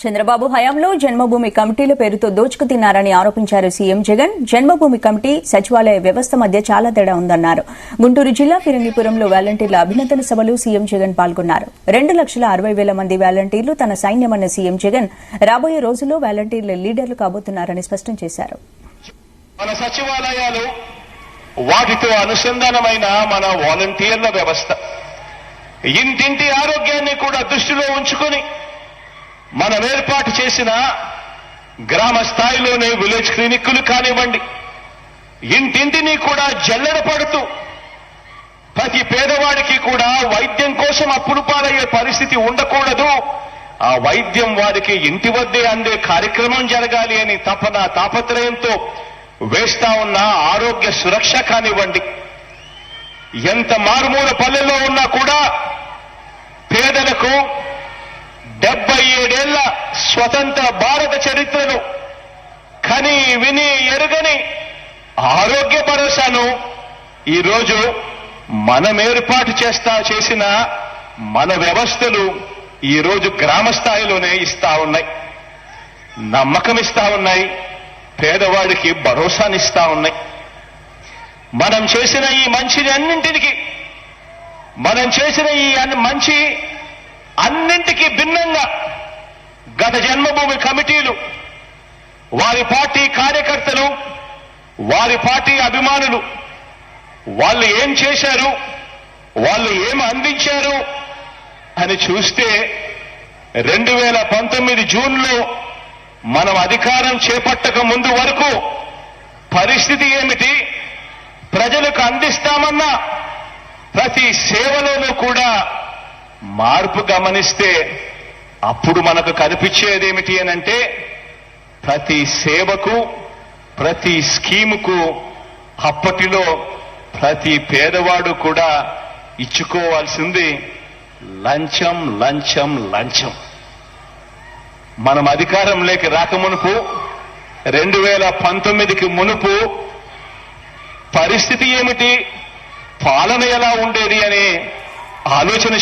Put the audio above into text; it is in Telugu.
చంద్రబాబు హయాంలో జన్మభూమి కమిటీల పేరుతో దోచుకు తిన్నారని ఆరోపించారు సీఎం జగన్. జన్మభూమి కమిటీ సచివాలయ వ్యవస్థ మధ్య చాలా తేడా ఉందన్నారు. గుంటూరు జిల్లా ఫిరంగిపురంలో వాలంటీర్ల అభినందన సభలో సీఎం జగన్ పాల్గొన్నారు. 2,60,000 మంది వాలంటీర్లు తన సైన్యమన్న సీఎం జగన్ రాబోయే రోజుల్లో వాలంటీర్ల లీడర్లు కాబోతున్నారని స్పష్టం చేశారు. మన సచివాలయాలు వాటితో అనుసంధానమైన మన వాలంటీర్ల వ్యవస్థ ఇంటింటి ఆరోగ్యాన్ని కూడా దృష్టిలో ఉంచుకొని మనం ఏర్పాటు చేసిన గ్రామ స్థాయిలోనే విలేజ్ క్లినిక్లు కానివ్వండి, ఇంటింటిని కూడా జల్లెడ పడుతూ ప్రతి పేదవాడికి కూడా వైద్యం కోసం అప్పులు పాలయ్యే పరిస్థితి ఉండకూడదు, ఆ వైద్యం వారికి ఇంటి వద్దే అందే కార్యక్రమం జరగాలి అని తాపత్రయంతో వేస్తా ఉన్న ఆరోగ్య సురక్ష కానివ్వండి, ఎంత మారుమూల పల్లెల్లో ఉన్నా కూడా పేదలకు 77 ఏళ్ల స్వతంత్ర భారత చరిత్రను కని విని ఎరుగని ఆరోగ్య భరోసాను ఈరోజు మనం ఏర్పాటు చేసిన మన వ్యవస్థలు ఈరోజు గ్రామ స్థాయిలోనే ఇస్తా ఉన్నాయి, నమ్మకం ఇస్తా ఉన్నాయి, పేదవాడికి భరోసానిస్తా ఉన్నాయి. మనం చేసిన ఈ మంచిని అన్నింటికి భిన్నంగా గత జన్మభూమి కమిటీలు, వారి పార్టీ కార్యకర్తలు, వారి పార్టీ అభిమానులు వాళ్ళు ఏం చేశారు, వాళ్ళు ఏం అందించారు అని చూస్తే 2019 జూన్లో మనం అధికారం చేపట్టక ముందు వరకు పరిస్థితి ఏమిటి, ప్రజలకు అందిస్తామన్న ప్రతి సేవలోనూ కూడా మార్పు గమనిస్తే అప్పుడు మనకు కనిపించేదేమిటి అనంటే ప్రతి సేవకు, ప్రతి స్కీముకు అప్పటిలో ప్రతి పేదవాడు కూడా ఇచ్చుకోవాల్సింది లంచం లంచం లంచం. మనం అధికారంలోకి రాకమునుపు 2019కి మునుపు పరిస్థితి ఏమిటి, పాలన ఎలా ఉండేది అనే ఆలోచన